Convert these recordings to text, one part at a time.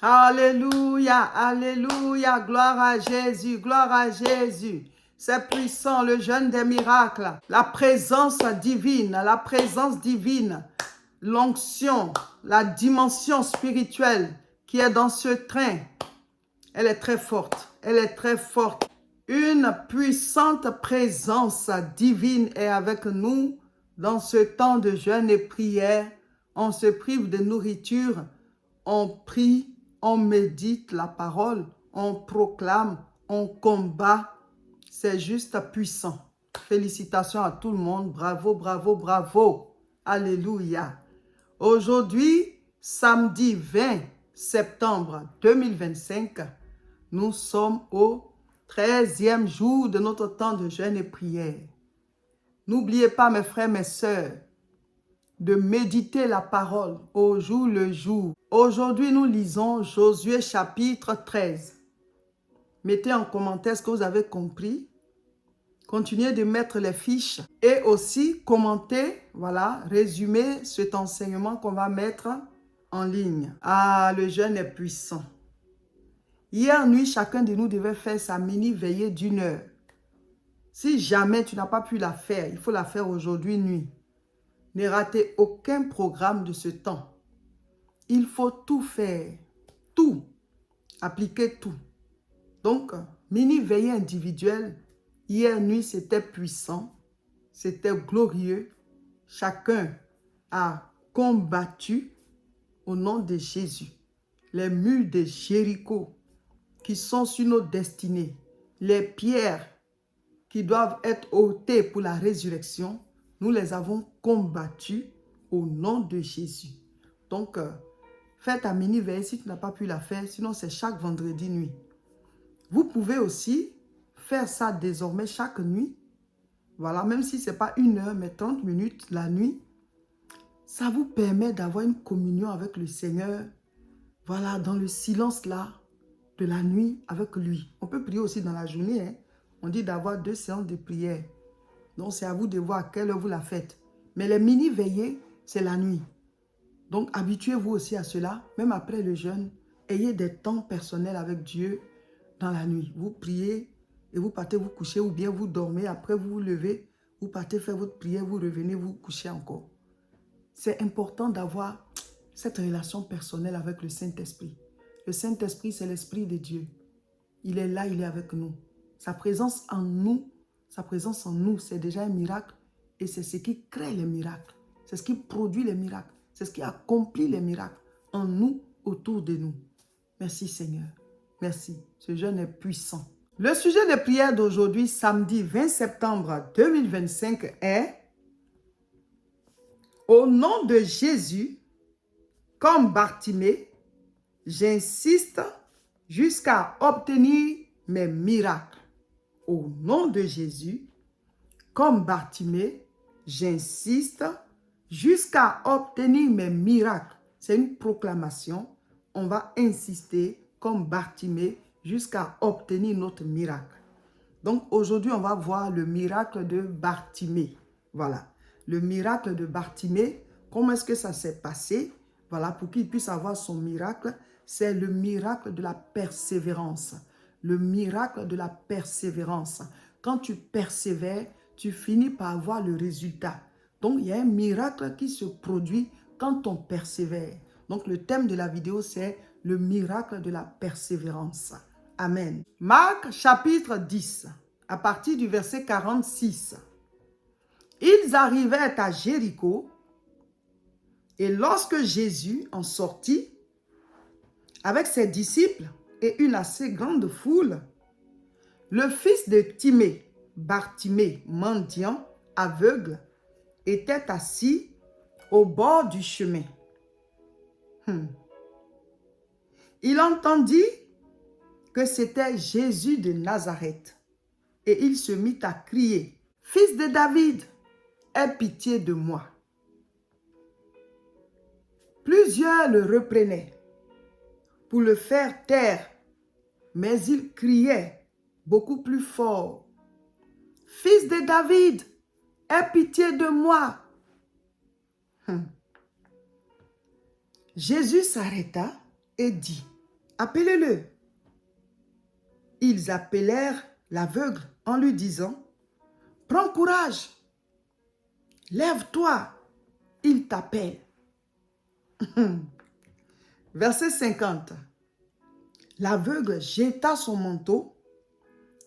Alléluia, alléluia, gloire à Jésus, gloire à Jésus. C'est puissant, le jeûne des miracles, la présence divine, l'onction, la dimension spirituelle qui est dans ce train. Elle est très forte, elle est très forte. Une puissante présence divine est avec nous dans ce temps de jeûne et prière. On se prive de nourriture, on prie, on médite la parole, on proclame, on combat. C'est juste puissant. Félicitations à tout le monde. Bravo, bravo, bravo. Alléluia. Aujourd'hui, samedi 20 septembre 2025, nous sommes au 13e jour de notre temps de jeûne et prière. N'oubliez pas, mes frères, mes sœurs, de méditer la parole au jour le jour. Aujourd'hui, nous lisons Josué chapitre 13. Mettez en commentaire ce que vous avez compris. Continuez de mettre les fiches et aussi commentez, voilà, résumez cet enseignement qu'on va mettre en ligne. Ah, le jeûne est puissant. Hier nuit, chacun de nous devait faire sa mini veillée d'1 heure. Si jamais tu n'as pas pu la faire, il faut la faire aujourd'hui nuit. Ne ratez aucun programme de ce temps. Il faut tout faire, tout, appliquer tout. Donc, mini veillée individuelle, hier nuit, c'était puissant, c'était glorieux. Chacun a combattu au nom de Jésus. Les murs de Jéricho qui sont sur nos destinées, les pierres qui doivent être ôtées pour la résurrection, nous les avons combattus au nom de Jésus. Donc, fais ta mini-veille si tu n'as pas pu la faire, sinon c'est chaque vendredi nuit. Vous pouvez aussi faire ça désormais chaque nuit. Voilà, même si ce n'est pas 1 heure, mais 30 minutes la nuit. Ça vous permet d'avoir une communion avec le Seigneur. Voilà, dans le silence là, de la nuit avec lui. On peut prier aussi dans la journée. Hein. On dit d'avoir 2 séances de prière. Donc, c'est à vous de voir à quelle heure vous la faites. Mais les mini-veillées, c'est la nuit. Donc, habituez-vous aussi à cela. Même après le jeûne, ayez des temps personnels avec Dieu dans la nuit. Vous priez et vous partez vous coucher ou bien vous dormez. Après, vous vous levez, vous partez faire votre prière, vous revenez vous coucher encore. C'est important d'avoir cette relation personnelle avec le Saint-Esprit. Le Saint-Esprit, c'est l'Esprit de Dieu. Il est là, il est avec nous. Sa présence en nous, c'est déjà un miracle et c'est ce qui crée les miracles. C'est ce qui produit les miracles. C'est ce qui accomplit les miracles en nous, autour de nous. Merci Seigneur. Merci. Ce jeûne est puissant. Le sujet de prière d'aujourd'hui, samedi 20 septembre 2025 est « Au nom de Jésus, comme Bartimée, j'insiste jusqu'à obtenir mes miracles. » Au nom de Jésus, comme Bartimée, j'insiste jusqu'à obtenir mes miracles. C'est une proclamation. On va insister comme Bartimée jusqu'à obtenir notre miracle. Donc aujourd'hui, on va voir le miracle de Bartimée. Voilà. Le miracle de Bartimée, comment est-ce que ça s'est passé? Voilà, pour qu'il puisse avoir son miracle, c'est le miracle de la persévérance. Le miracle de la persévérance. Quand tu persévères, tu finis par avoir le résultat. Donc, il y a un miracle qui se produit quand on persévère. Donc, le thème de la vidéo, c'est le miracle de la persévérance. Amen. Marc chapitre 10, à partir du verset 46. Ils arrivèrent à Jéricho et lorsque Jésus en sortit avec ses disciples et une assez grande foule, le fils de Timée, Bartimée, mendiant, aveugle, était assis au bord du chemin. Il entendit que c'était Jésus de Nazareth et il se mit à crier, « Fils de David, aie pitié de moi. » Plusieurs le reprenaient pour le faire taire, mais il criait beaucoup plus fort, « Fils de David, aie pitié de moi. » Jésus s'arrêta et dit, appelez-le. Ils appelèrent l'aveugle en lui disant, prends courage, lève-toi, il t'appelle. Verset 50. L'aveugle jeta son manteau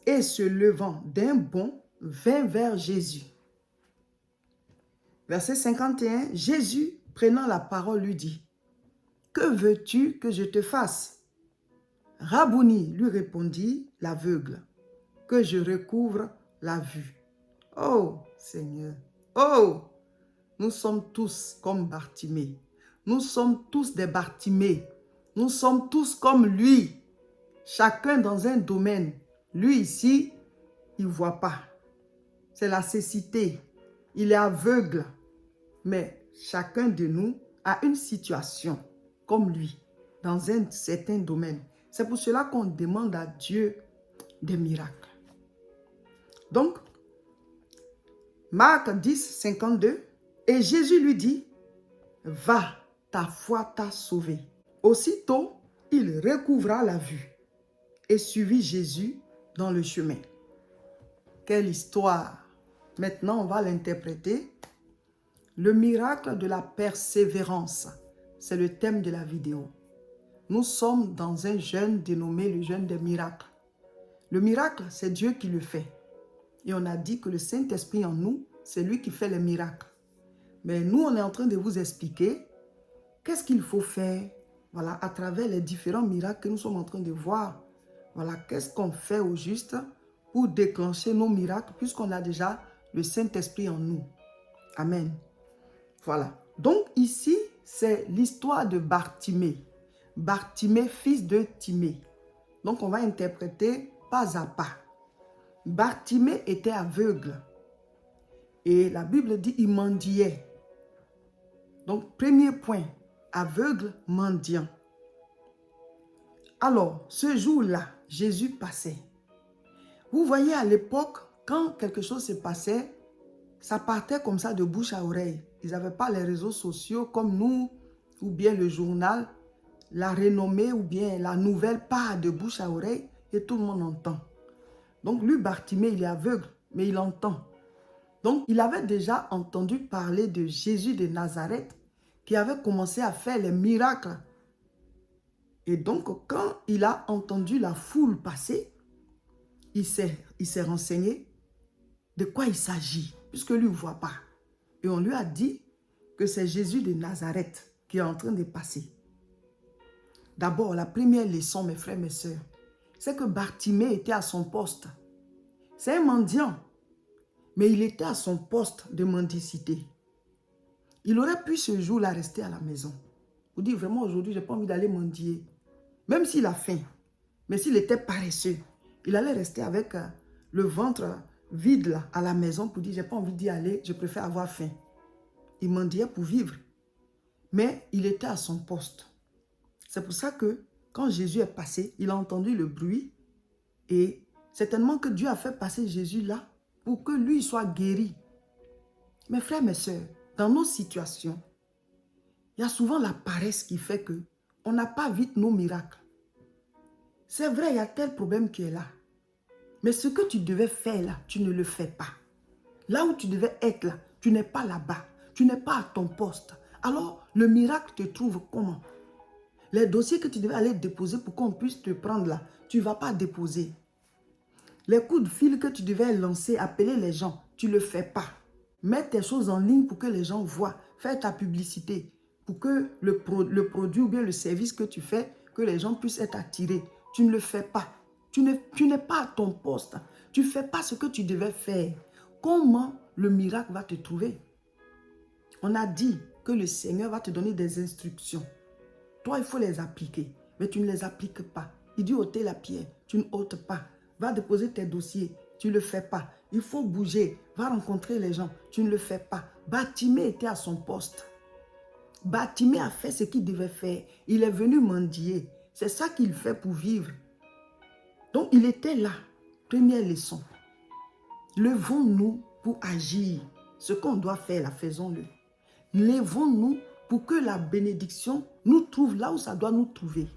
et se levant d'un bond, vint vers Jésus. Verset 51. Jésus, prenant la parole, lui dit, que veux-tu que je te fasse? Rabouni, lui répondit l'aveugle, que je recouvre la vue. Oh Seigneur, oh, nous sommes tous comme Bartimée. Nous sommes tous des Bartimées. Nous sommes tous comme lui. Chacun dans un domaine. Lui ici, il ne voit pas. C'est la cécité. Il est aveugle. Mais chacun de nous a une situation comme lui dans un certain domaine. C'est pour cela qu'on demande à Dieu des miracles. Donc, Marc 10, 52, et Jésus lui dit, va, ta foi t'a sauvé. Aussitôt, il recouvra la vue et suivit Jésus dans le chemin. Quelle histoire! Maintenant, on va l'interpréter. Le miracle de la persévérance, c'est le thème de la vidéo. Nous sommes dans un jeûne dénommé le jeûne des miracles. Le miracle, c'est Dieu qui le fait. Et on a dit que le Saint-Esprit en nous, c'est lui qui fait les miracles. Mais nous, on est en train de vous expliquer qu'est-ce qu'il faut faire, voilà, à travers les différents miracles que nous sommes en train de voir. Voilà, qu'est-ce qu'on fait au juste pour déclencher nos miracles puisqu'on a déjà le Saint-Esprit en nous. Amen. Voilà. Donc ici, c'est l'histoire de Bartimée. Bartimée, fils de Timée. Donc on va interpréter pas à pas. Bartimée était aveugle. Et la Bible dit il mendiait. Donc premier point, aveugle, mendiant. Alors, ce jour-là, Jésus passait. Vous voyez à l'époque, quand quelque chose se passait, ça partait comme ça de bouche à oreille. Ils n'avaient pas les réseaux sociaux comme nous, ou bien le journal. La renommée ou bien la nouvelle part de bouche à oreille et tout le monde entend. Donc lui, Bartimée, il est aveugle, mais il entend. Donc il avait déjà entendu parler de Jésus de Nazareth qui avait commencé à faire les miracles. Et donc quand il a entendu la foule passer, il s'est renseigné de quoi il s'agit, puisque lui ne voit pas. Et on lui a dit que c'est Jésus de Nazareth qui est en train de passer. D'abord, la première leçon, mes frères, mes sœurs, c'est que Bartimée était à son poste. C'est un mendiant, mais il était à son poste de mendicité. Il aurait pu ce jour-là rester à la maison. Vous dites vraiment aujourd'hui, je n'ai pas envie d'aller mendier. Même s'il a faim, mais s'il était paresseux, il allait rester avec le ventre vide là, à la maison pour dire, je n'ai pas envie d'y aller, je préfère avoir faim. Il mendiait pour vivre, mais il était à son poste. C'est pour ça que quand Jésus est passé, il a entendu le bruit et certainement que Dieu a fait passer Jésus là pour que lui soit guéri. Mes frères, mes sœurs, dans nos situations, il y a souvent la paresse qui fait que on n'a pas vite nos miracles. C'est vrai, il y a tel problème qui est là. Mais ce que tu devais faire là, tu ne le fais pas. Là où tu devais être là, tu n'es pas là-bas. Tu n'es pas à ton poste. Alors, le miracle te trouve comment? Les dossiers que tu devais aller déposer pour qu'on puisse te prendre là, tu ne vas pas déposer. Les coups de fil que tu devais lancer, appeler les gens, tu ne le fais pas. Mets tes choses en ligne pour que les gens voient. Fais ta publicité pour que le produit ou bien le service que tu fais, que les gens puissent être attirés. Tu ne le fais pas. Tu n'es pas à ton poste. Tu ne fais pas ce que tu devais faire. Comment le miracle va te trouver? On a dit que le Seigneur va te donner des instructions. Toi, il faut les appliquer, mais tu ne les appliques pas. Il dit ôter la pierre, tu ne ôtes pas. Va déposer tes dossiers, tu ne le fais pas. Il faut bouger, va rencontrer les gens, tu ne le fais pas. Bartimée était à son poste. Bartimée a fait ce qu'il devait faire. Il est venu mendier. C'est ça qu'il fait pour vivre. Donc, il était là. Première leçon. Levons-nous pour agir. Ce qu'on doit faire, là, faisons-le. Levons-nous pour que la bénédiction nous trouve là où ça doit nous trouver.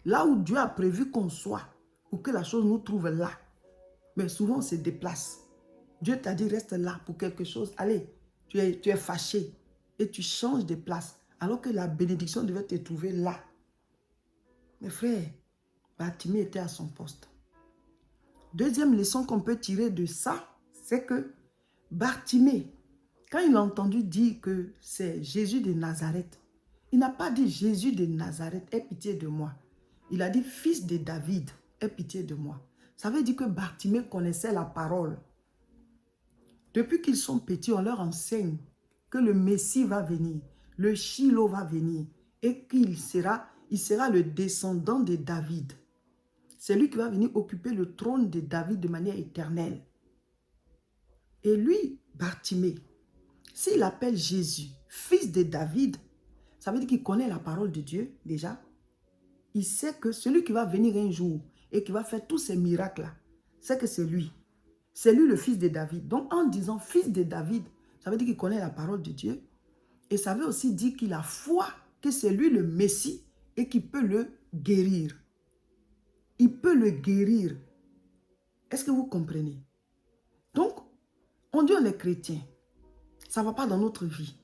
là où Dieu a prévu qu'on soit, pour que la chose nous trouve là. Mais souvent, on se déplace. Dieu t'a dit, reste là pour quelque chose. Allez, tu es fâché et tu changes de place, alors que la bénédiction devait te trouver là. Mes frères, Bartimée était à son poste. Deuxième leçon qu'on peut tirer de ça, c'est que Bartimée, quand il a entendu dire que c'est Jésus de Nazareth, il n'a pas dit Jésus de Nazareth, aie pitié de moi. Il a dit fils de David, aie pitié de moi. Ça veut dire que Bartimée connaissait la parole. Depuis qu'ils sont petits, on leur enseigne que le Messie va venir, le Shiloh va venir et qu'il sera, le descendant de David. C'est lui qui va venir occuper le trône de David de manière éternelle. Et lui, Bartimée, s'il appelle Jésus fils de David, ça veut dire qu'il connaît la parole de Dieu déjà. Il sait que celui qui va venir un jour et qui va faire tous ces miracles-là, c'est que c'est lui. C'est lui le fils de David. Donc en disant fils de David, ça veut dire qu'il connaît la parole de Dieu. Et ça veut aussi dire qu'il a foi que c'est lui le Messie et qu'il peut le guérir. Il peut le guérir. Est-ce que vous comprenez? Donc, on dit on est chrétien. Ça ne va pas dans notre vie.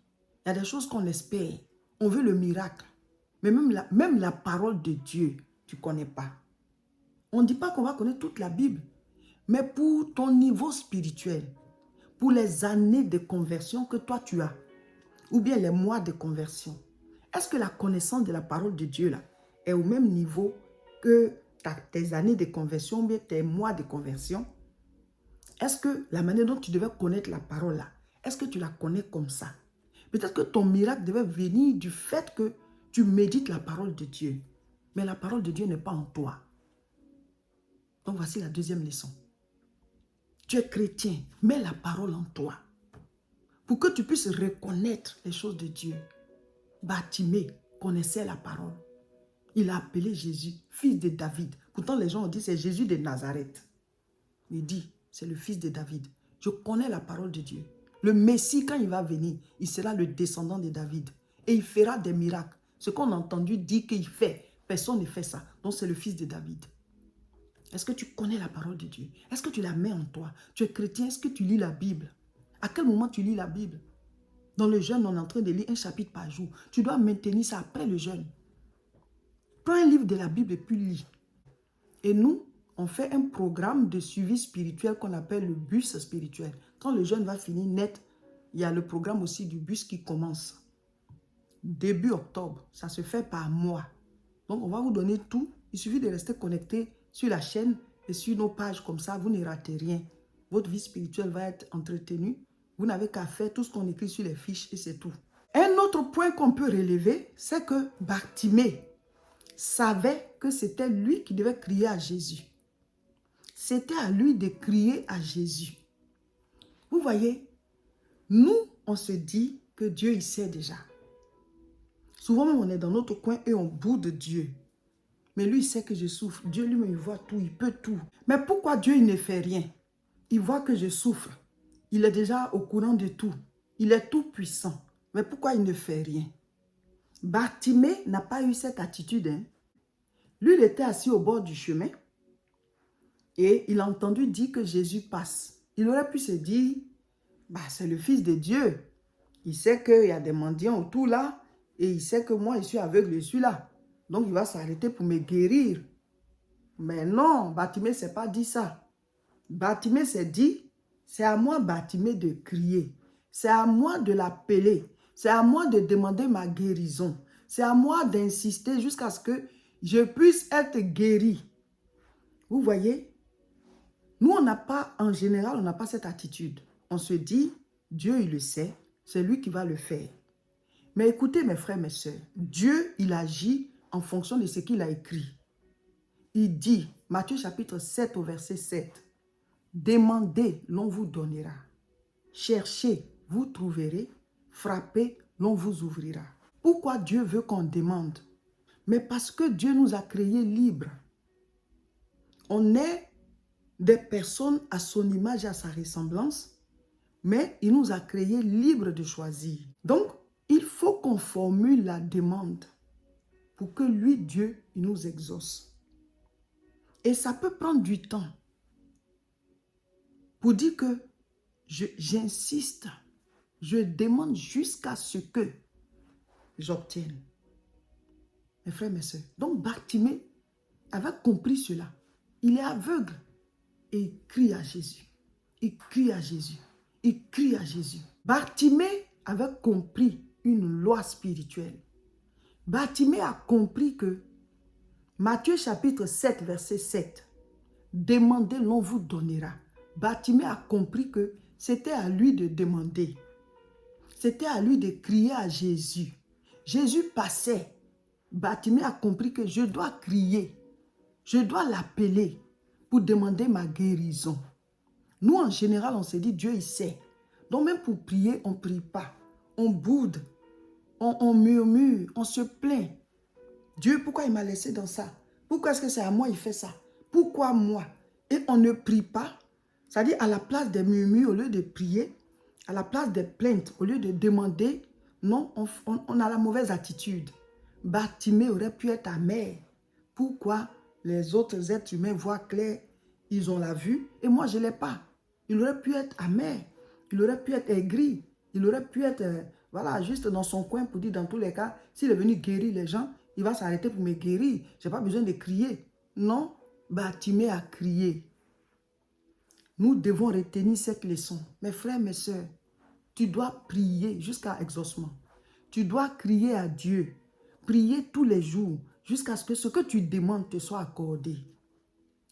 Il y a des choses qu'on espère. On veut le miracle. Mais même la parole de Dieu, tu ne connais pas. On ne dit pas qu'on va connaître toute la Bible. Mais pour ton niveau spirituel, pour les années de conversion que toi tu as, ou bien les mois de conversion, est-ce que la connaissance de la parole de Dieu là est au même niveau que tes années de conversion ou bien tes mois de conversion? Est-ce que la manière dont tu devais connaître la parole là, est-ce que tu la connais comme ça? Peut-être que ton miracle devait venir du fait que tu médites la parole de Dieu. Mais la parole de Dieu n'est pas en toi. Donc voici la deuxième leçon. Tu es chrétien, mets la parole en toi. Pour que tu puisses reconnaître les choses de Dieu. Bartimée connaissait la parole. Il a appelé Jésus, fils de David. Pourtant, les gens ont dit c'est Jésus de Nazareth. Il dit, c'est le fils de David. Je connais la parole de Dieu. Le Messie, quand il va venir, il sera le descendant de David. Et il fera des miracles. Ce qu'on a entendu dire qu'il fait, personne ne fait ça. Donc, c'est le fils de David. Est-ce que tu connais la parole de Dieu? Est-ce que tu la mets en toi? Tu es chrétien, est-ce que tu lis la Bible? À quel moment tu lis la Bible? Dans le jeûne, on est en train de lire un chapitre par jour. Tu dois maintenir ça après le jeûne. Prends un livre de la Bible et puis lis. Et nous, on fait un programme de suivi spirituel qu'on appelle le bus spirituel. Quand le jeûne va finir net, il y a le programme aussi du bus qui commence. Début octobre, ça se fait par mois. Donc, on va vous donner tout. Il suffit de rester connecté sur la chaîne et sur nos pages. Comme ça, vous ne ratez rien. Votre vie spirituelle va être entretenue. Vous n'avez qu'à faire tout ce qu'on écrit sur les fiches et c'est tout. Un autre point qu'on peut relever, c'est que Bartimée savait que c'était lui qui devait crier à Jésus. C'était à lui de crier à Jésus. Vous voyez, nous, on se dit que Dieu, il sait déjà. Souvent même, on est dans notre coin et on boude Dieu. Mais lui, il sait que je souffre. Dieu lui-même, il voit tout, il peut tout. Mais pourquoi Dieu, il ne fait rien? Il voit que je souffre. Il est déjà au courant de tout. Il est tout puissant. Mais pourquoi il ne fait rien? Bartimée n'a pas eu cette attitude. Hein? Lui, il était assis au bord du chemin et il a entendu dire que Jésus passe. Il aurait pu se dire, bah, c'est le Fils de Dieu. Il sait qu'il y a des mendiants autour là et il sait que moi, je suis aveugle, je suis là. Donc, il va s'arrêter pour me guérir. Mais non, Bartimée ne s'est pas dit ça. Bartimée s'est dit, c'est à moi, Bartimée, de crier. C'est à moi de l'appeler. C'est à moi de demander ma guérison. C'est à moi d'insister jusqu'à ce que je puisse être guéri. Vous voyez? Nous, on n'a pas, en général, on n'a pas cette attitude. On se dit, Dieu, il le sait, c'est lui qui va le faire. Mais écoutez, mes frères, mes sœurs, Dieu, il agit en fonction de ce qu'il a écrit. Il dit, Matthieu chapitre 7 au verset 7, « Demandez, l'on vous donnera. Cherchez, vous trouverez. Frappez, l'on vous ouvrira. » Pourquoi Dieu veut qu'on demande? Mais parce que Dieu nous a créés libres. On est des personnes à son image et à sa ressemblance, mais il nous a créés libres de choisir. Donc, il faut qu'on formule la demande. pour que lui, Dieu, il nous exauce. Et ça peut prendre du temps pour dire que j'insiste, je demande jusqu'à ce que j'obtienne. Mes frères, mes soeurs. Donc, Bartimée avait compris cela. Il est aveugle et il crie à Jésus. Il crie à Jésus. Il crie à Jésus. Bartimée avait compris une loi spirituelle. Bartimée a compris que Matthieu chapitre 7, verset 7, demandez, l'on vous donnera. Bartimée a compris que c'était à lui de demander. C'était à lui de crier à Jésus. Jésus passait. Bartimée a compris que je dois crier. Je dois l'appeler pour demander ma guérison. Nous, en général, on se dit, Dieu, il sait. Donc, même pour prier, on ne prie pas. On boude, on murmure, on se plaint. Dieu, pourquoi il m'a laissé dans ça? Pourquoi est-ce que c'est à moi il fait ça? Pourquoi moi? Et on ne prie pas. C'est-à-dire, à la place des murmures, au lieu de prier, à la place des plaintes, au lieu de demander, non, on a la mauvaise attitude. Bartimée aurait pu être amer. Pourquoi les autres êtres humains voient clair, ils ont la vue, et moi je ne l'ai pas? Il aurait pu être amer, il aurait pu être aigri, il aurait pu être, voilà, juste dans son coin pour dire dans tous les cas, s'il est venu guérir les gens, il va s'arrêter pour me guérir. Je n'ai pas besoin de crier. Non, Bartimée a crié. Nous devons retenir cette leçon. Mes frères, mes soeurs, tu dois prier jusqu'à exaucement. Tu dois crier à Dieu. Prier tous les jours jusqu'à ce que tu demandes te soit accordé.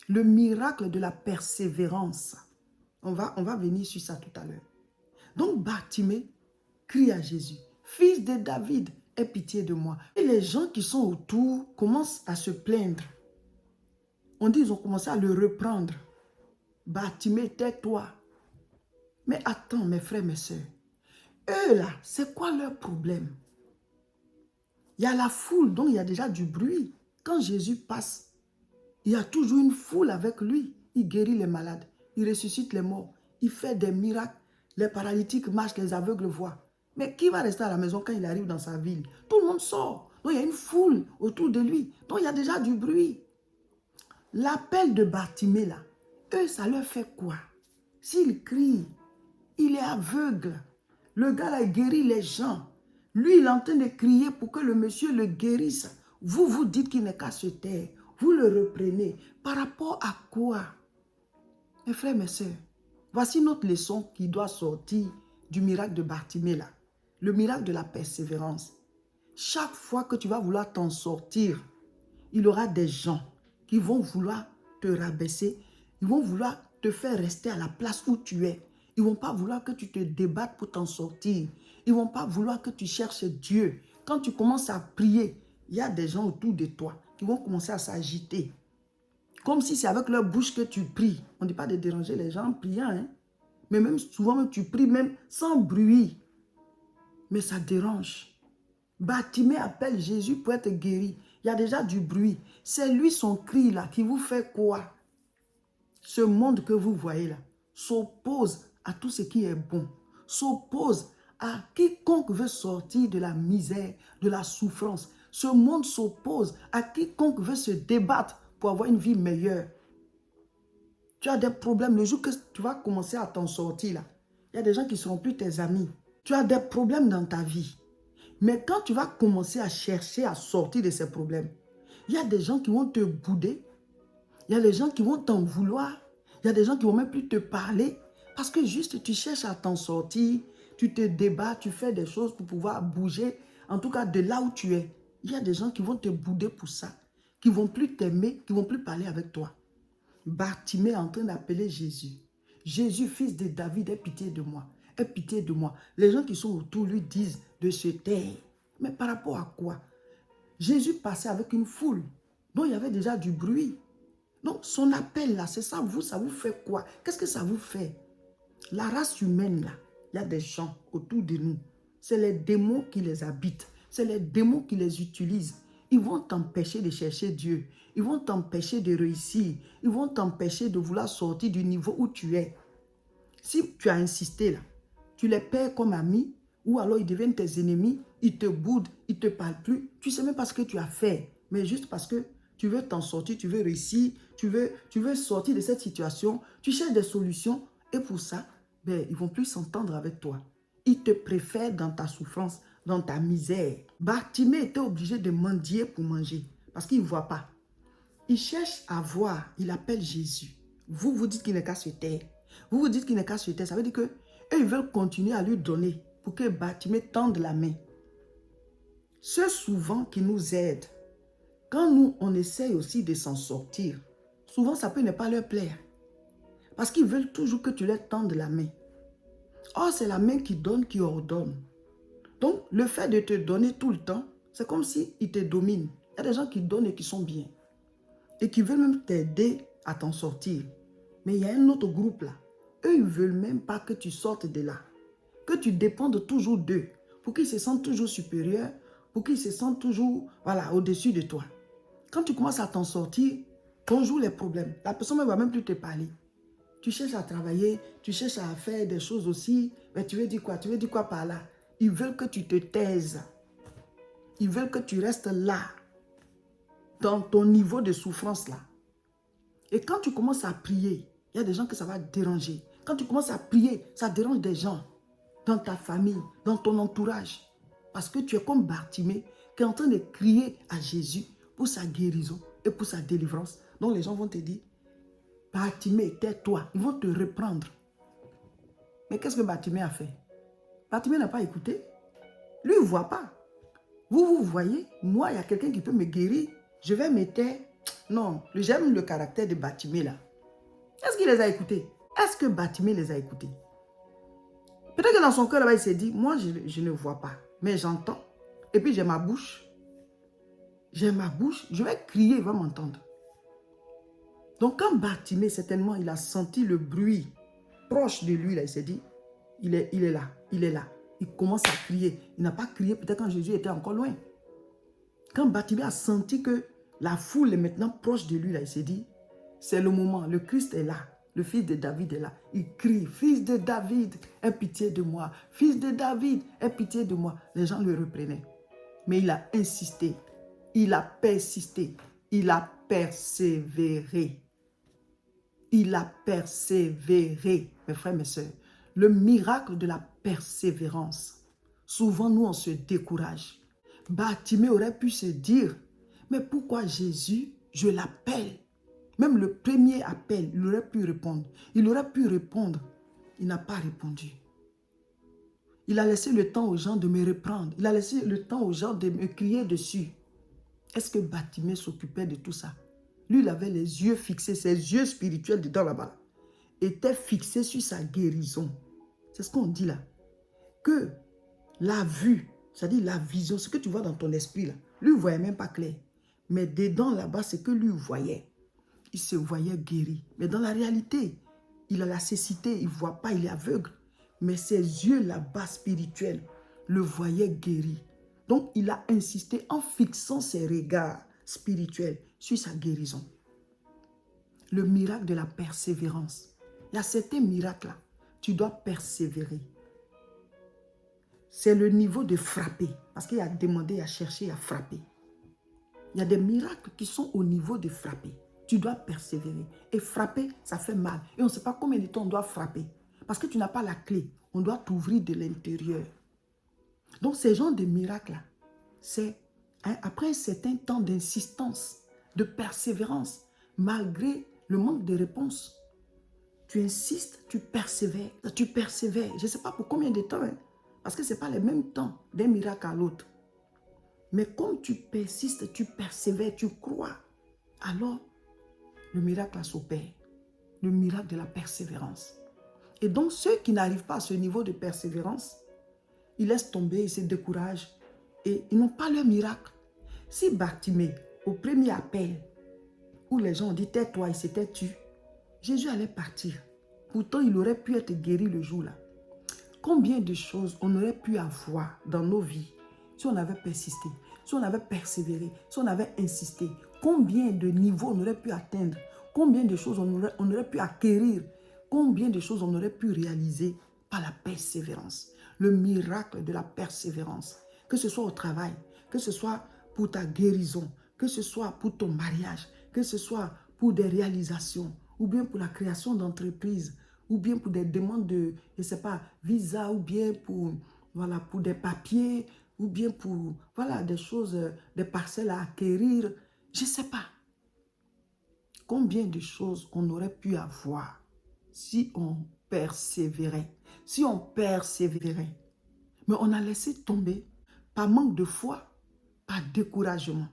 Le miracle de la persévérance. On va venir sur ça tout à l'heure. Donc Bartimée crie à Jésus. Fils de David, aie pitié de moi. Et les gens qui sont autour commencent à se plaindre. On dit qu'ils ont commencé à le reprendre. Bartimée, tais-toi. Mais attends, mes frères, mes soeurs. Eux là, c'est quoi leur problème? Il y a la foule, donc il y a déjà du bruit. Quand Jésus passe, il y a toujours une foule avec lui. Il guérit les malades, il ressuscite les morts, il fait des miracles. Les paralytiques marchent, les aveugles voient. Mais qui va rester à la maison quand il arrive dans sa ville? Tout le monde sort. Donc il y a une foule autour de lui. Donc il y a déjà du bruit. L'appel de Bartimée là, eux, ça leur fait quoi? S'il crie, il est aveugle. Le gars là, il guérit les gens. Lui, il est en train de crier pour que le monsieur le guérisse. Vous, vous dites qu'il n'est qu'à se taire. Vous le reprenez. Par rapport à quoi? Mes frères, mes soeurs, voici notre leçon qui doit sortir du miracle de Bartimée là. Le miracle de la persévérance. Chaque fois que tu vas vouloir t'en sortir, il y aura des gens qui vont vouloir te rabaisser. Ils vont vouloir te faire rester à la place où tu es. Ils ne vont pas vouloir que tu te débattes pour t'en sortir. Ils ne vont pas vouloir que tu cherches Dieu. Quand tu commences à prier, il y a des gens autour de toi qui vont commencer à s'agiter. Comme si c'est avec leur bouche que tu pries. On ne dit pas de déranger les gens en priant. Hein? Mais même souvent, même, tu pries même sans bruit. Mais ça dérange. Bartimée appelle Jésus pour être guéri. Il y a déjà du bruit. C'est lui son cri là qui vous fait quoi? Ce monde que vous voyez là s'oppose à tout ce qui est bon. S'oppose à quiconque veut sortir de la misère, de la souffrance. Ce monde s'oppose à quiconque veut se débattre pour avoir une vie meilleure. Tu as des problèmes. Le jour que tu vas commencer à t'en sortir là, il y a des gens qui ne seront plus tes amis. Tu as des problèmes dans ta vie. Mais quand tu vas commencer à chercher à sortir de ces problèmes, il y a des gens qui vont te bouder. Il y a des gens qui vont t'en vouloir. Il y a des gens qui ne vont même plus te parler. Parce que juste tu cherches à t'en sortir. Tu te débats, tu fais des choses pour pouvoir bouger. En tout cas, de là où tu es. Il y a des gens qui vont te bouder pour ça. Qui ne vont plus t'aimer, qui ne vont plus parler avec toi. Bartimée est en train d'appeler Jésus. Jésus, fils de David, aie pitié de moi. Aie pitié de moi. Les gens qui sont autour lui disent de se taire. Mais par rapport à quoi? Jésus passait avec une foule. Donc il y avait déjà du bruit. Donc son appel là, c'est ça vous fait quoi? Qu'est-ce que ça vous fait? La race humaine là, il y a des gens autour de nous. C'est les démons qui les habitent. C'est les démons qui les utilisent. Ils vont t'empêcher de chercher Dieu. Ils vont t'empêcher de réussir. Ils vont t'empêcher de vouloir sortir du niveau où tu es. Si tu as insisté là, tu les perds comme amis ou alors ils deviennent tes ennemis il te boude, il ne te parle plus. Tu ne sais même pas ce que tu as fait. Mais juste parce que tu veux t'en sortir, tu veux réussir, tu veux sortir de cette situation, tu cherches des solutions. Et pour ça, ben, ils ne vont plus s'entendre avec toi. Ils te préfèrent dans ta souffrance, dans ta misère. Bartimée était obligé de mendier pour manger parce qu'il ne voit pas. Il cherche à voir, il appelle Jésus. Vous, vous dites qu'il n'est qu'à se taire. Vous, vous dites qu'il n'est qu'à se taire. Ça veut dire qu'eux, ils veulent continuer à lui donner pour que Bartimée tende la main. Ceux souvent qui nous aident, quand nous, on essaye aussi de s'en sortir, souvent ça peut ne pas leur plaire. Parce qu'ils veulent toujours que tu leur tendes la main. Or, c'est la main qui donne, qui ordonne. Donc, le fait de te donner tout le temps, c'est comme s'ils te dominent. Il y a des gens qui donnent et qui sont bien. Et qui veulent même t'aider à t'en sortir. Mais il y a un autre groupe là. Eux, ils ne veulent même pas que tu sortes de là. Que tu dépendes toujours d'eux. Pour qu'ils se sentent toujours supérieurs. Pour qu'ils se sentent toujours au-dessus de toi. Quand tu commences à t'en sortir, bonjour les problèmes. La personne ne va même plus te parler. Tu cherches à travailler, tu cherches à faire des choses aussi. Mais tu veux dire quoi? Tu veux dire quoi par là? Ils veulent que tu te taises. Ils veulent que tu restes là. Dans ton niveau de souffrance là. Et quand tu commences à prier, il y a des gens que ça va déranger. Quand tu commences à prier, ça dérange des gens. Dans ta famille, dans ton entourage. Parce que tu es comme Bartimée qui est en train de crier à Jésus pour sa guérison et pour sa délivrance. Donc les gens vont te dire, Bartimée, tais-toi. Ils vont te reprendre. Mais qu'est-ce que Bartimée a fait? Bartimée n'a pas écouté. Lui, il ne voit pas. Vous voyez, moi, il y a quelqu'un qui peut me guérir. Je vais me taire. Non, j'aime le caractère de Bartimée là. Est-ce qu'il les a écoutés? Est-ce que Bartimée les a écoutés? Peut-être que dans son cœur là-bas, il s'est dit, moi, je ne vois pas, mais j'entends. Et puis j'ai ma bouche. J'ai ma bouche, je vais crier, il va m'entendre. Donc quand Bartimée, certainement, il a senti le bruit proche de lui, là, il s'est dit, il est là, il est là. Il commence à crier. Il n'a pas crié peut-être quand Jésus était encore loin. Quand Bartimée a senti que la foule est maintenant proche de lui, là, il s'est dit, c'est le moment, le Christ est là, le fils de David est là. Il crie, fils de David, aie pitié de moi. Fils de David, aie pitié de moi. Les gens le reprenaient. Mais il a insisté, il a persisté, il a persévéré. Il a persévéré, mes frères, mes sœurs. Le miracle de la persévérance. Souvent, nous, on se décourage. Bartimée aurait pu se dire, mais pourquoi Jésus, je l'appelle? Même le premier appel, il aurait pu répondre. Il aurait pu répondre. Il n'a pas répondu. Il a laissé le temps aux gens de me reprendre. Il a laissé le temps aux gens de me crier dessus. Est-ce que Bartimée s'occupait de tout ça? Lui, il avait les yeux fixés, ses yeux spirituels dedans là-bas, étaient fixés sur sa guérison. C'est ce qu'on dit là. Que la vue, c'est-à-dire la vision, ce que tu vois dans ton esprit là, lui ne voyait même pas clair. Mais dedans là-bas, c'est que lui voyait. Il se voyait guéri. Mais dans la réalité, il a la cécité, il ne voit pas, il est aveugle. Mais ses yeux là-bas spirituels le voyaient guéri. Donc, il a insisté en fixant ses regards spirituels sur sa guérison. Le miracle de la persévérance. Il y a certains miracles là. Tu dois persévérer. C'est le niveau de frapper. Parce qu'il a demandé à chercher à frapper. Il y a des miracles qui sont au niveau de frapper. Tu dois persévérer. Et frapper, ça fait mal. Et on ne sait pas combien de temps on doit frapper. Parce que tu n'as pas la clé. On doit t'ouvrir de l'intérieur. Donc, ces genres de miracles-là, c'est après un certain temps d'insistance, de persévérance, malgré le manque de réponse. Tu insistes, tu persévères. Je ne sais pas pour combien de temps. Parce que ce n'est pas le même temps d'un miracle à l'autre. Mais comme tu persistes, tu persévères, tu crois, alors le miracle s'opère. Le miracle de la persévérance. Et donc, ceux qui n'arrivent pas à ce niveau de persévérance, ils laissent tomber, ils se découragent et ils n'ont pas leur miracle. Si Bartimée, au premier appel, où les gens ont dit tais-toi, il s'était tu, Jésus allait partir. Pourtant, il aurait pu être guéri le jour-là. Combien de choses on aurait pu avoir dans nos vies si on avait persisté, si on avait persévéré, si on avait insisté. Combien de niveaux on aurait pu atteindre, combien de choses on aurait pu acquérir, combien de choses on aurait pu réaliser par la persévérance. Le miracle de la persévérance. que ce soit au travail, que ce soit pour ta guérison, que ce soit pour ton mariage, que ce soit pour des réalisations, ou bien pour la création d'entreprises, ou bien pour des demandes de, je ne sais pas, visa, ou bien pour, voilà, pour des papiers, ou bien pour, voilà, des choses, des parcelles à acquérir. Je ne sais pas combien de choses on aurait pu avoir si on persévérait. Si on persévérait. Mais on a laissé tomber par manque de foi, par découragement.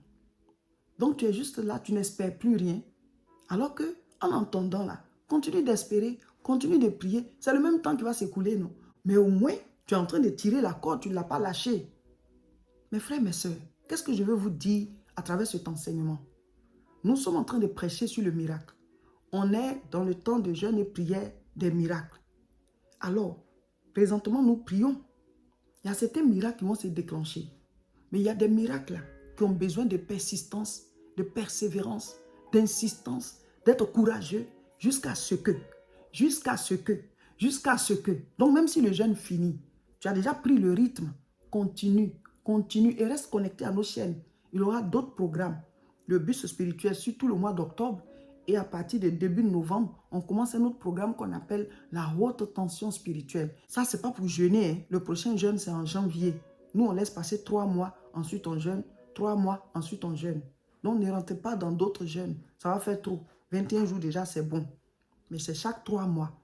Donc tu es juste là, tu n'espères plus rien. Alors que, en entendant là, continue d'espérer, continue de prier. C'est le même temps qui va s'écouler, non? Mais au moins, tu es en train de tirer la corde, tu ne l'as pas lâché. Mes frères, mes sœurs, qu'est-ce que je veux vous dire à travers cet enseignement? Nous sommes en train de prêcher sur le miracle. On est dans le temps de jeûne et prière des miracles. Alors, présentement, nous prions. Il y a certains miracles qui vont se déclencher. Mais il y a des miracles là, qui ont besoin de persistance, de persévérance, d'insistance, d'être courageux jusqu'à ce que. Donc même si le jeûne finit, tu as déjà pris le rythme, continue et reste connecté à nos chaînes. Il y aura d'autres programmes. Le bus spirituel, surtout le mois d'octobre, et à partir du début de novembre, on commence un autre programme qu'on appelle la haute tension spirituelle. Ça, ce n'est pas pour jeûner. Hein. Le prochain jeûne, c'est en janvier. Nous, on laisse passer 3 mois, ensuite on jeûne. 3 mois, ensuite on jeûne. Donc, ne rentrez pas dans d'autres jeûnes. Ça va faire trop. 21 jours déjà, c'est bon. Mais c'est chaque 3 mois.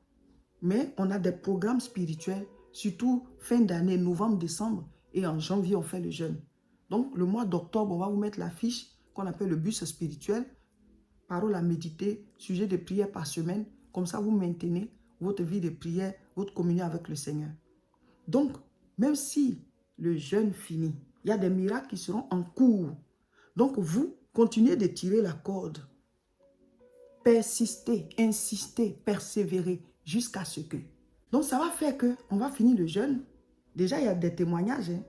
Mais on a des programmes spirituels, surtout fin d'année, novembre, décembre. Et en janvier, on fait le jeûne. Donc, le mois d'octobre, on va vous mettre la fiche qu'on appelle le bus spirituel. Parole à méditer, sujet de prière par semaine. Comme ça, vous maintenez votre vie de prière, votre communion avec le Seigneur. Donc, même si le jeûne finit, il y a des miracles qui seront en cours. Donc, vous continuez de tirer la corde. Persistez, insistez, persévérez jusqu'à ce que. Donc, ça va faire qu'on va finir le jeûne. Déjà, il y a des témoignages. Hein.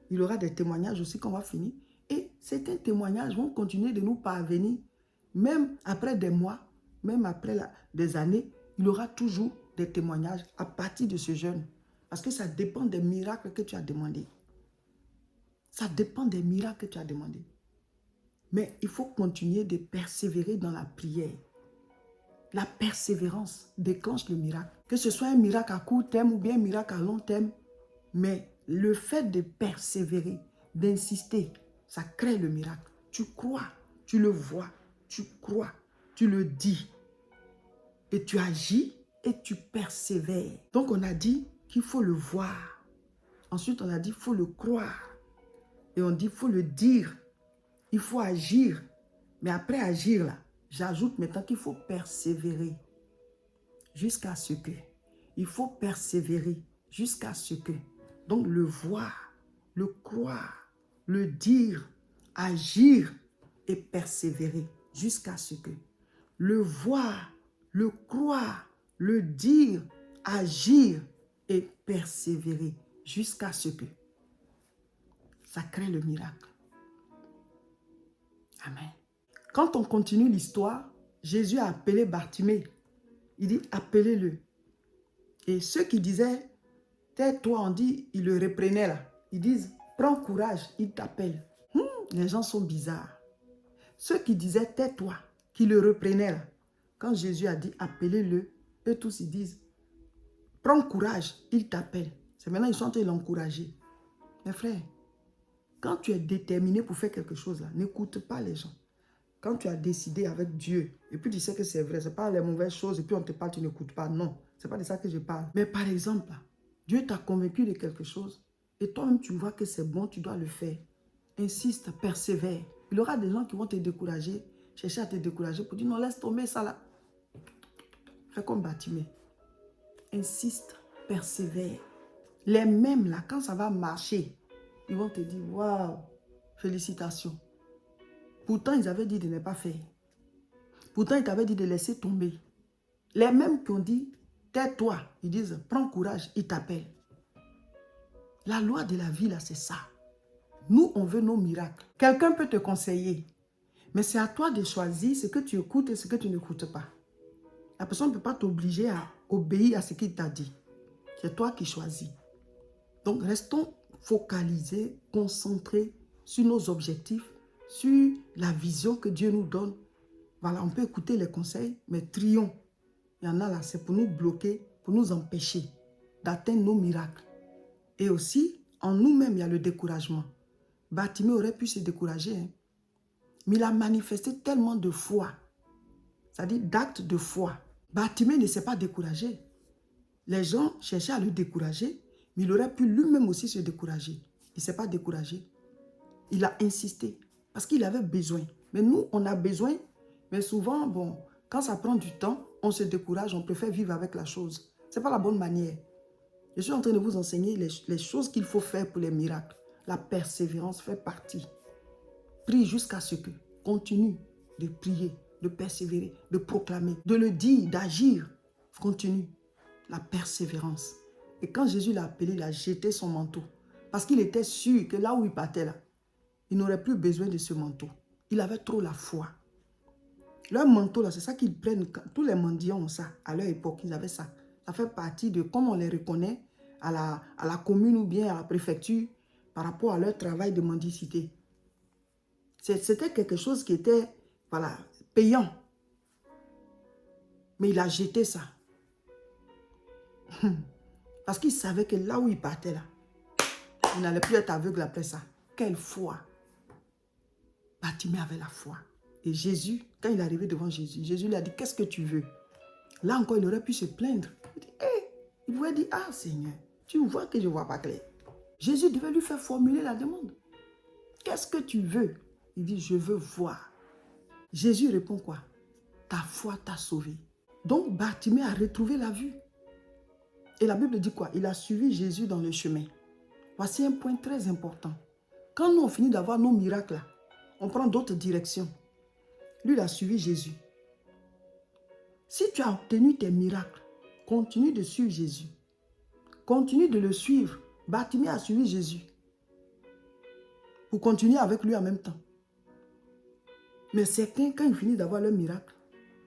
Il y aura des témoignages aussi qu'on va finir. Et certains témoignages vont continuer de nous parvenir. Même après des mois, même après des années, il y aura toujours des témoignages à partir de ce jeûne. Parce que ça dépend des miracles que tu as demandé. Ça dépend des miracles que tu as demandé. Mais il faut continuer de persévérer dans la prière. La persévérance déclenche le miracle. Que ce soit un miracle à court terme ou bien un miracle à long terme. Mais le fait de persévérer, d'insister, ça crée le miracle. Tu crois, tu le vois, tu crois, tu le dis. Et tu agis et tu persévères. Donc on a dit qu'il faut le voir. Ensuite on a dit qu'il faut le croire. Et on dit qu'il faut le dire. Il faut agir. Mais après agir là, j'ajoute maintenant qu'il faut persévérer. Jusqu'à ce que. Il faut persévérer jusqu'à ce que. Donc le voir, le croire, le dire, agir et persévérer jusqu'à ce que. Le voir, le croire, le dire, agir et persévérer jusqu'à ce que. Ça crée le miracle. Amen. Quand on continue l'histoire, Jésus a appelé Bartimée. Il dit, appelez-le. Et ceux qui disaient, tais-toi, on dit, ils le reprenaient là. Ils disent, prends courage, il t'appelle. Les gens sont bizarres. Ceux qui disaient, tais-toi, qui le reprenaient là. Quand Jésus a dit, appelez-le, eux tous ils disent, prends courage, il t'appelle. C'est maintenant ils sont en train de l'encourager. Mes frères, quand tu es déterminé pour faire quelque chose là, n'écoute pas les gens. Quand tu as décidé avec Dieu, et puis tu sais que c'est vrai, ce n'est pas les mauvaises choses, et puis on te parle, tu n'écoutes pas. Non, ce n'est pas de ça que je parle. Mais par exemple, Dieu t'a convaincu de quelque chose, et toi-même tu vois que c'est bon, tu dois le faire. Insiste, persévère. Il y aura des gens qui vont te décourager, chercher à te décourager pour dire non, laisse tomber ça là. Fais comme Bartimée. Insiste, persévère. Les mêmes là, quand ça va marcher, ils vont te dire waouh, félicitations. Pourtant, ils avaient dit de ne pas faire. Pourtant, ils t'avaient dit de laisser tomber. Les mêmes qui ont dit, tais-toi, ils disent, prends courage, ils t'appellent. La loi de la vie, là, c'est ça. Nous, on veut nos miracles. Quelqu'un peut te conseiller, mais c'est à toi de choisir ce que tu écoutes et ce que tu n'écoutes pas. La personne ne peut pas t'obliger à obéir à ce qu'il t'a dit. C'est toi qui choisis. Donc, restons focaliser, concentrer sur nos objectifs, sur la vision que Dieu nous donne. Voilà, on peut écouter les conseils, mais trions. Il y en a là, c'est pour nous bloquer, pour nous empêcher d'atteindre nos miracles. Et aussi, en nous-mêmes, il y a le découragement. Bartimée aurait pu se décourager, hein. Mais il a manifesté tellement de foi, c'est-à-dire d'actes de foi. Bartimée ne s'est pas découragé. Les gens cherchaient à le décourager, mais il aurait pu lui-même aussi se décourager. Il ne s'est pas découragé. Il a insisté parce qu'il avait besoin. Mais nous, on a besoin, mais souvent, bon, quand ça prend du temps, on se décourage, on préfère vivre avec la chose. Ce n'est pas la bonne manière. Je suis en train de vous enseigner les choses qu'il faut faire pour les miracles. La persévérance fait partie. Prie jusqu'à ce que, continue de prier, de persévérer, de proclamer, de le dire, d'agir. Continue. La persévérance. Et quand Jésus l'a appelé, il a jeté son manteau. Parce qu'il était sûr que là où il partait, là, il n'aurait plus besoin de ce manteau. Il avait trop la foi. Leur manteau, là, c'est ça qu'ils prennent. Tous les mendiants ont ça. À leur époque, ils avaient ça. Ça fait partie de comment on les reconnaît à la commune ou bien à la préfecture par rapport à leur travail de mendicité. C'était quelque chose qui était, voilà, payant. Mais il a jeté ça. Parce qu'il savait que là où il partait, là, il n'allait plus être aveugle après ça. Quelle foi! Bartimée avait la foi. Et Jésus, quand il est arrivé devant Jésus, Jésus lui a dit, qu'est-ce que tu veux? Là encore, il aurait pu se plaindre. Il dit, hey! Il pouvait dire, ah Seigneur, tu vois que je ne vois pas clair. Jésus devait lui faire formuler la demande. Qu'est-ce que tu veux? Il dit, je veux voir. Jésus répond quoi? Ta foi t'a sauvé. Donc Bartimée a retrouvé la vue. Et la Bible dit quoi? Il a suivi Jésus dans le chemin. Voici un point très important. Quand nous on finit d'avoir nos miracles, là, on prend d'autres directions. Lui, il a suivi Jésus. Si tu as obtenu tes miracles, continue de suivre Jésus. Continue de le suivre. Bartimée a suivi Jésus. Pour continuer avec lui en même temps. Mais certains, quand ils finissent d'avoir leur miracle,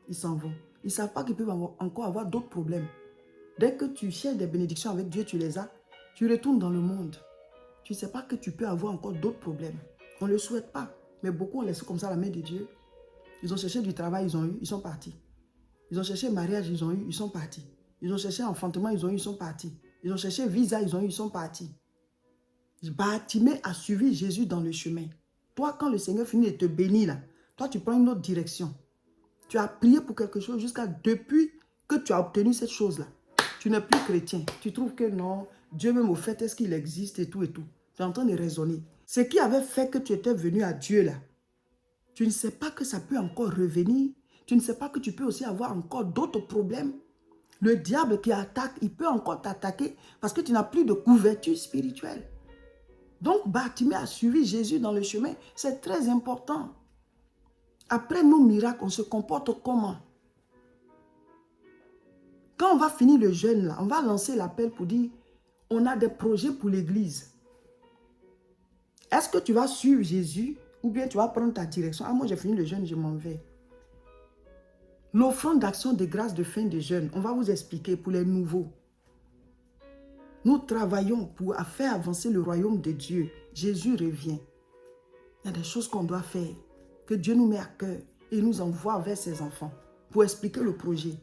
ils s'en vont. Ils ne savent pas qu'ils peuvent encore avoir d'autres problèmes. Dès que tu cherches des bénédictions avec Dieu, tu les as, tu retournes dans le monde. Tu ne sais pas que tu peux avoir encore d'autres problèmes. On ne le souhaite pas. Mais beaucoup ont laissé comme ça la main de Dieu. Ils ont cherché du travail, ils ont eu, ils sont partis. Ils ont cherché mariage, ils ont eu, ils sont partis. Ils ont cherché enfantement, ils ont eu, ils sont partis. Ils ont cherché visa, ils ont eu, ils sont partis. Bartimée a suivi Jésus dans le chemin. Toi, quand le Seigneur finit de te bénir, là, toi, tu prends une autre direction. Tu as prié pour quelque chose jusqu'à depuis que tu as obtenu cette chose-là. Tu n'es plus chrétien. Tu trouves que non, Dieu même au fait, est-ce qu'il existe et tout et tout. Tu es en train de raisonner. Ce qui avait fait que tu étais venu à Dieu là, tu ne sais pas que ça peut encore revenir. Tu ne sais pas que tu peux aussi avoir encore d'autres problèmes. Le diable qui attaque, il peut encore t'attaquer parce que tu n'as plus de couverture spirituelle. Donc, Bartimée a suivi Jésus dans le chemin. C'est très important. Après nos miracles, on se comporte comment? Quand on va finir le jeûne, là, on va lancer l'appel pour dire, on a des projets pour l'église. Est-ce que tu vas suivre Jésus ou bien tu vas prendre ta direction? Ah, moi j'ai fini le jeûne, je m'en vais. L'offrande d'action de grâce de fin de jeûne, on va vous expliquer pour les nouveaux. Nous travaillons pour faire avancer le royaume de Dieu. Jésus revient. Il y a des choses qu'on doit faire, que Dieu nous met à cœur et nous envoie vers ses enfants pour expliquer le projet.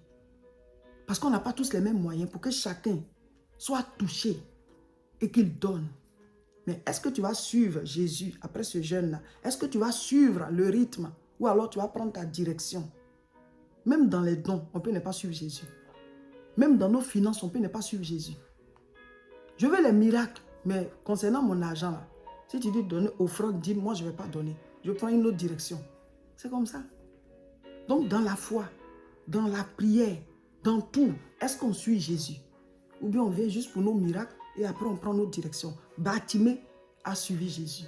Parce qu'on n'a pas tous les mêmes moyens pour que chacun soit touché et qu'il donne. Mais est-ce que tu vas suivre Jésus après ce jeûne-là? Est-ce que tu vas suivre le rythme ou alors tu vas prendre ta direction? Même dans les dons, on peut ne pas suivre Jésus. Même dans nos finances, on peut ne pas suivre Jésus. Je veux les miracles, mais concernant mon argent, là, si tu dis donner offrande, dis moi je ne vais pas donner. Je prends une autre direction. C'est comme ça. Donc dans la foi, dans la prière, dans tout, est-ce qu'on suit Jésus? Ou bien on vient juste pour nos miracles et après on prend notre direction. Bartimée a suivi Jésus.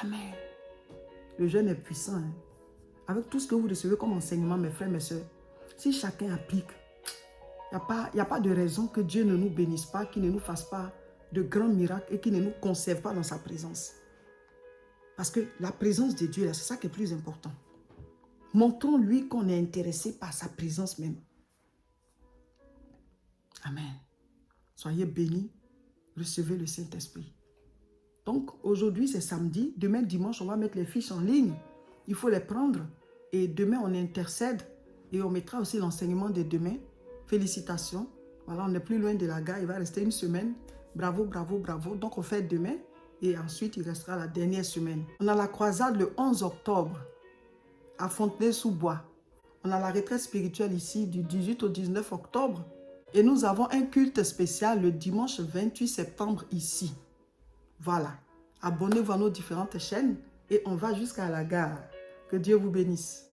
Amen. Le jeûne est puissant. Hein? Avec tout ce que vous recevez comme enseignement, mes frères, mes soeurs, si chacun applique, il n'y a pas de raison que Dieu ne nous bénisse pas, qu'il ne nous fasse pas de grands miracles et qu'il ne nous conserve pas dans sa présence. Parce que la présence de Dieu, c'est ça qui est plus important. Montrons-lui qu'on est intéressé par sa présence même. Amen. Soyez bénis, recevez le Saint-Esprit. Donc, aujourd'hui, c'est samedi. Demain, dimanche, on va mettre les fiches en ligne. Il faut les prendre. Et demain, on intercède. Et on mettra aussi l'enseignement de demain. Félicitations. Voilà, on n'est plus loin de la gare. Il va rester une semaine. Bravo, bravo, bravo. Donc, on fait demain. Et ensuite, il restera la dernière semaine. On a la croisade le 11 octobre à Fontenay-sous-Bois. On a la retraite spirituelle ici du 18 au 19 octobre. Et nous avons un culte spécial le dimanche 28 septembre ici. Voilà. Abonnez-vous à nos différentes chaînes et on va jusqu'à la gare. Que Dieu vous bénisse.